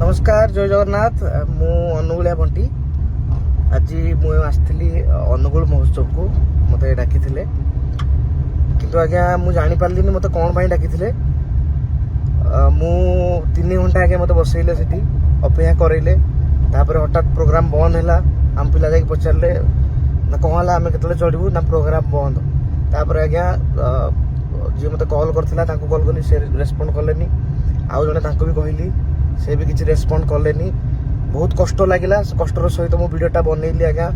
नमस्कार जय जगन्नाथ मु अनुगुलिया बंटी आज मुझे आसती अनुगुल महोत्सव को मत डाकी किंतु आज्ञा मुझे जापारे मत कौन पर डाकी मु 3 घंटा आगे मत बसैले से अपेक्षा करैले हठात प्रोग्राम बंद है आम पिला जा पचारे ना कौन है आम के चढ़ू ना प्रोग्राम बंद आज्ञा जी मत कॉल करता कॉल कली से रेस्पॉन्ड कले आउ जड़े भी कहली से भी किसी रेस्पॉन्ड कलेनी बहुत कष्ट लगे कष्टर सहित मो वीडियोटा बनैली आज्ञा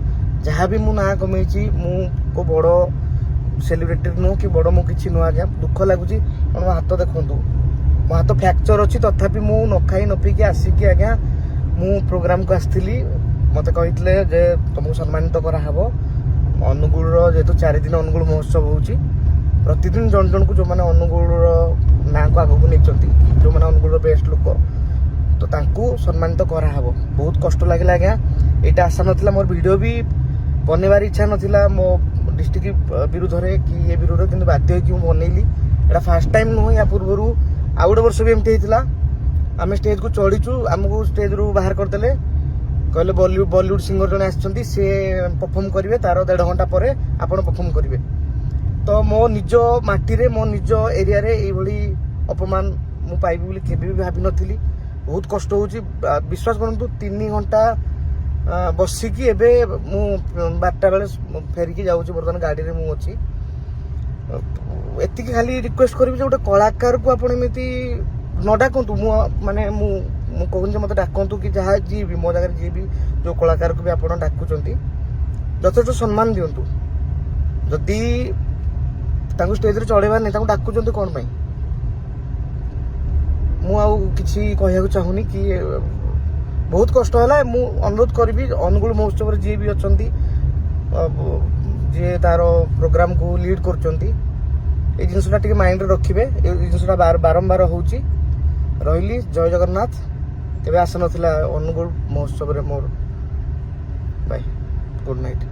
जहाँ भी मु ना कमेची मु को बड़ सेलिब्रिटी नुह कि बड़ मु कि नुह आज्ञा दुख लगुच मो हाथ देखूँ मो हाथ फ्रैक्चर अच्छी तथापि मु न खाई न पीकी आसिकी आज्ञा मु प्रोग्राम को आसती मत कहते जे तुमको सम्मानित कराहब अनुगुल जेहेतु 4 दिन अनुगुल महोत्सव होची प्रतिदिन जन जन को जो मैंने अनुगुल ना को आगू नहीं जो मैंने अनुगुल बेस्ट लोक तो तांकू सम्मानित कराहब बहुत कष्ट लगे आज्ञा यहाँ आशा नाला मोर वीडियो भी बनवार इच्छा नाला मो डिस्ट्रिक्ट विरुद्ध कि ये विरुद्ध कि बाध्य कि बनैली यहाँ फास्ट टाइम नुह या पूर्वर आउ गोटे वर्ष भी एमती होता आम स्टेज को चढ़ीचु आमको स्टेज रू बाहर करदे कहले बॉलीवुड सिंगर जड़े आसछंती से परफॉर्म करेंगे तार 1.5 घंटा पर आप परफॉर्म करेंगे तो मो निज माटी रे मो निज एरिया रे ये अपमान मु पाइबी बोली केबे भी भाभी नथिली बहुत कष्ट होची विश्वास करंतु 3 घंटा बसिकी एबे मु 12टा बेले फेरिकी जाऊची बर्तमान गाड़ी रे मु अछि एतिकी खाली रिक्वेस्ट करबी जे गोटे कलाकार को आपण एमिति न डाकंतु मु माने मु कहून जे मते डाकंतु कि जहाँ जी भी मो जगह जी भी जो कलाकार को भी आपण डाकुचंती यथेष्ट सम्मान दियंतु जदि तांको स्टेज रे चढ़ेबार नहीं तांको डाकुचंती कोन पई मु आउ किसी कहू चाहूनी कि बहुत कष्ट है मु अनुरोध करी अनुगुल महोत्सव जी भी अच्छा जी तार प्रोग्राम को लीड कर जिनसा टे माइंड रखिए जिनसा बारंबार होची रही जय जगन्नाथ केवे आस नाला अनुगुल महोत्सव मोर बाय गुड नाइट।